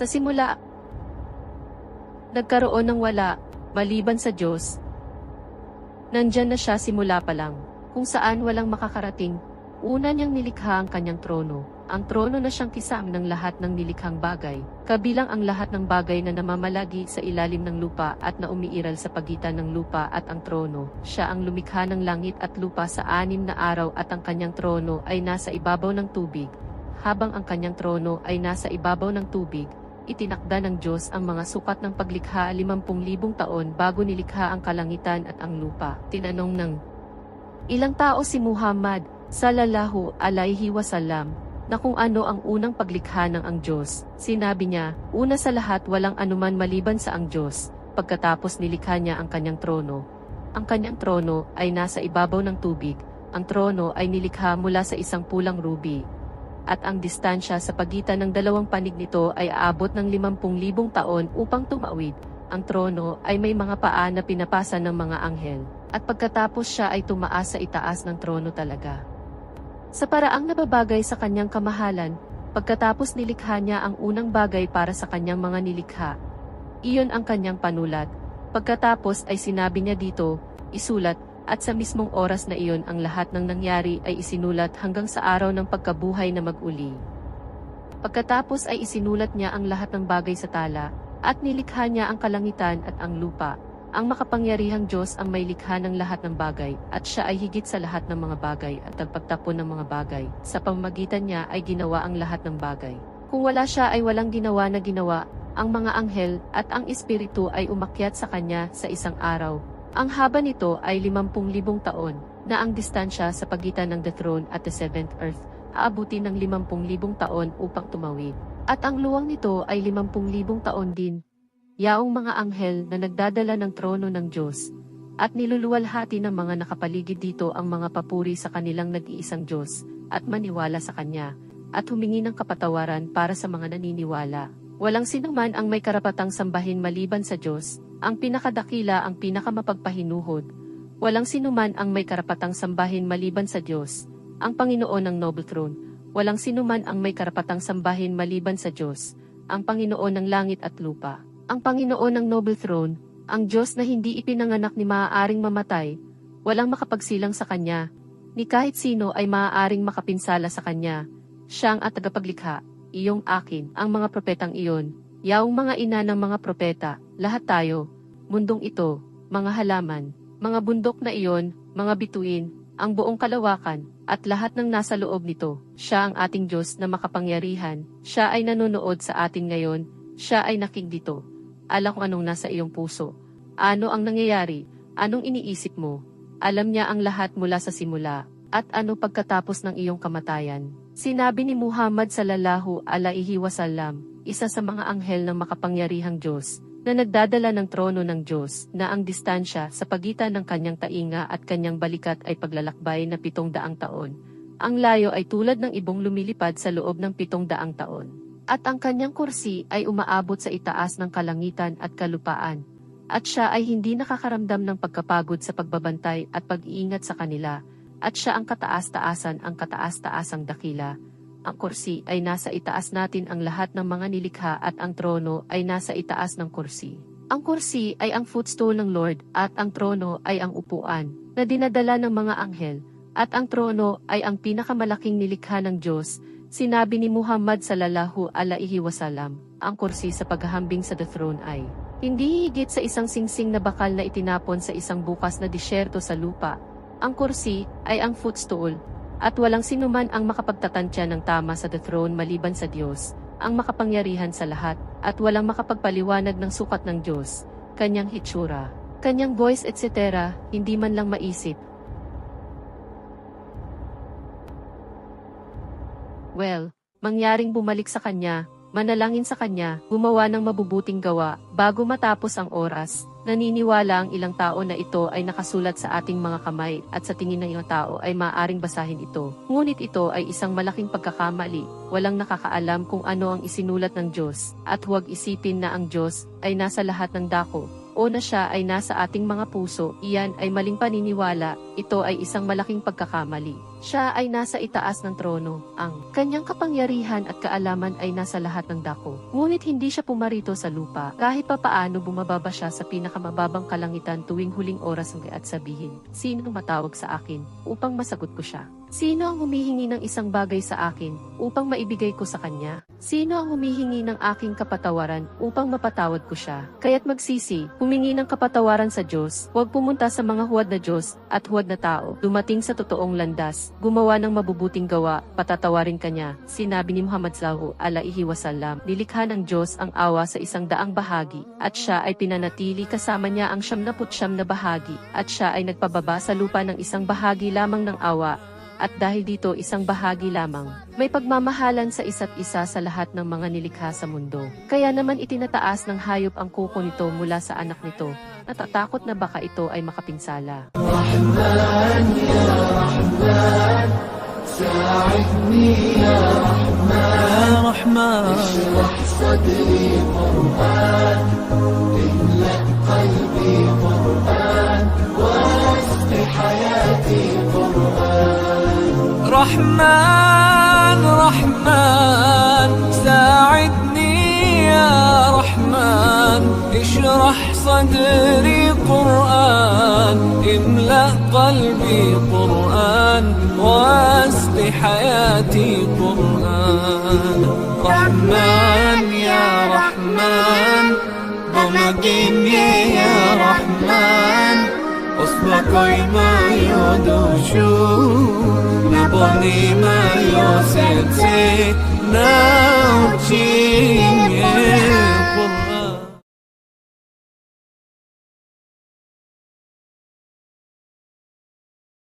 Sa simula, nagkaroon ng wala, maliban sa Diyos. Nandyan na siya simula pa lang, kung saan walang makakarating. Una niyang nilikha ang kanyang trono, ang trono na siyang kisam ng lahat ng nilikhang bagay, kabilang ang lahat ng bagay na namamalagi sa ilalim ng lupa at na umiiral sa pagitan ng lupa at ang trono. Siya ang lumikha ng langit at lupa sa 6 na araw at ang kanyang trono ay nasa ibabaw ng tubig. Habang ang kanyang trono ay nasa ibabaw ng tubig, itinakda ng Diyos ang mga sukat ng paglikha 50,000 taon bago nilikha ang kalangitan at ang lupa. Tinanong ng ilang tao si Muhammad sallallahu alaihi wasallam na kung ano ang unang paglikha ng ang Diyos. Sinabi niya, una sa lahat walang anuman maliban sa ang Diyos, pagkatapos nilikha niya ang kanyang trono. Ang kanyang trono ay nasa ibabaw ng tubig, ang trono ay nilikha mula sa isang pulang ruby. At ang distansya sa pagitan ng dalawang panig nito ay aabot ng 50,000 taon upang tumawid. Ang trono ay may mga paa na pinapasa ng mga anghel, at pagkatapos siya ay tumaas sa itaas ng trono talaga. Sa paraang nababagay sa kanyang kamahalan, pagkatapos nilikha niya ang unang bagay para sa kanyang mga nilikha. Iyon ang kanyang panulat. Pagkatapos ay sinabi niya dito, isulat, at sa mismong oras na iyon ang lahat ng nangyari ay isinulat hanggang sa araw ng pagkabuhay na mag-uli. Pagkatapos ay isinulat niya ang lahat ng bagay sa tala, at nilikha niya ang kalangitan at ang lupa. Ang makapangyarihang Diyos ang may likha ng lahat ng bagay, at siya ay higit sa lahat ng mga bagay at nagpagtapon ng mga bagay. Sa pamamagitan niya ay ginawa ang lahat ng bagay. Kung wala siya ay walang ginawa na ginawa, ang mga anghel at ang espiritu ay umakyat sa kanya sa isang araw. Ang haba nito ay 50,000 taon, na ang distansya sa pagitan ng the throne at the seventh earth, aabutin ng 50,000 taon upang tumawid. At ang luwang nito ay 50,000 taon din. Yaong mga anghel na nagdadala ng trono ng Diyos, at niluluwalhati ng mga nakapaligid dito ang mga papuri sa kanilang nag-iisang Diyos, at maniwala sa Kanya, at humingi ng kapatawaran para sa mga naniniwala. Walang sinuman ang may karapatang sambahin maliban sa Diyos, ang pinakadakila ang pinakamapagpahinuhod. Walang sinuman ang may karapatang sambahin maliban sa Diyos, ang Panginoon ng Noble Throne. Walang sinuman ang may karapatang sambahin maliban sa Diyos, ang Panginoon ng langit at lupa. Ang Panginoon ng Noble Throne, ang Diyos na hindi ipinanganak ni maaaring mamatay, walang makapagsilang sa Kanya, ni kahit sino ay maaaring makapinsala sa Kanya. Siyang at tagapaglikha, iyong akin, ang mga propetang iyon, yaong mga ina ng mga propeta, lahat tayo, mundong ito, mga halaman, mga bundok na iyon, mga bituin, ang buong kalawakan, at lahat ng nasa loob nito. Siya ang ating Diyos na makapangyarihan, siya ay nanonood sa atin ngayon, siya ay nakikita. Alam kung anong nasa iyong puso. Ano ang nangyayari? Anong iniisip mo? Alam niya ang lahat mula sa simula, at ano pagkatapos ng iyong kamatayan. Sinabi ni Muhammad sallallahu alaihi wasallam, isa sa mga anghel ng makapangyarihang Diyos, na nagdadala ng trono ng Diyos, na ang distansya sa pagitan ng kanyang tainga at kanyang balikat ay paglalakbay na 700 taon. Ang layo ay tulad ng ibong lumilipad sa loob ng 700 taon. At ang kanyang kursi ay umaabot sa itaas ng kalangitan at kalupaan. At siya ay hindi nakakaramdam ng pagkapagod sa pagbabantay at pag-iingat sa kanila. At siya ang kataas-taasan, ang kataas-taasang dakila. Ang kursi ay nasa itaas natin ang lahat ng mga nilikha at ang trono ay nasa itaas ng kursi. Ang kursi ay ang footstool ng Lord at ang trono ay ang upuan na dinadala ng mga anghel. At ang trono ay ang pinakamalaking nilikha ng Diyos. Sinabi ni Muhammad sallallahu alaihi wasallam, ang kursi sa paghahambing sa the throne ay hindi higit sa isang singsing na bakal na itinapon sa isang bukas na disyerto sa lupa. Ang kursi ay ang footstool, at walang sinuman ang makapagtatantya ng tama sa the throne maliban sa Diyos, ang makapangyarihan sa lahat, at walang makapagpaliwanag ng sukat ng Diyos, kanyang hitsura, kanyang voice etc., hindi man lang maisip. Well, mangyaring bumalik sa Kanya, manalangin sa Kanya, gumawa ng mabubuting gawa, bago matapos ang oras. Naniniwala ang ilang tao na ito ay nakasulat sa ating mga kamay at sa tingin ng ilang tao ay maaaring basahin ito. Ngunit ito ay isang malaking pagkakamali, walang nakakaalam kung ano ang isinulat ng Diyos, at huwag isipin na ang Diyos ay nasa lahat ng dako, o na siya ay nasa ating mga puso, iyan ay maling paniniwala, ito ay isang malaking pagkakamali. Siya ay nasa itaas ng trono. Ang kanyang kapangyarihan at kaalaman ay nasa lahat ng dako. Ngunit hindi siya pumarito sa lupa. Kahit papaano bumababa siya sa pinakamababang kalangitan tuwing huling oras at sabihin, "Sino matawag sa akin upang masagot ko siya? Sino ang humihingi ng isang bagay sa akin upang maibigay ko sa kanya? Sino ang humihingi ng aking kapatawaran upang mapatawad ko siya?" Kaya't magsisi, humingi ng kapatawaran sa Diyos, huwag pumunta sa mga huwad na Diyos at huwad na tao, dumating sa totoong landas, gumawa ng mabubuting gawa, patatawarin kanya. Sinabi ni Muhammad s.a.w. Nilikha ng Diyos ang awa sa 100 bahagi, at siya ay pinanatili kasama niya ang 99 na bahagi, at siya ay nagpababa sa lupa ng 1 bahagi lamang ng awa, at dahil dito 1 bahagi lamang. May pagmamahalan sa isa't isa sa lahat ng mga nilikha sa mundo. Kaya naman itinataas ng hayop ang kuko nito mula sa anak nito. Natatakot na baka ito ay makapinsala. رحمن يا رحمن ساعدني يا رحمن اشرح صدري قرآن املأ قلبي قرآن واسق حياتي قرآن رحمن رحمن ساعدني يا رحمن اشرح صدري قرآن املأ قلبي قرآن واسق حياتي قرآن رحمن يا رحمن بمجيني يا رحمن أصبحي ما يدوشو نبني ما يوسيتي نوتي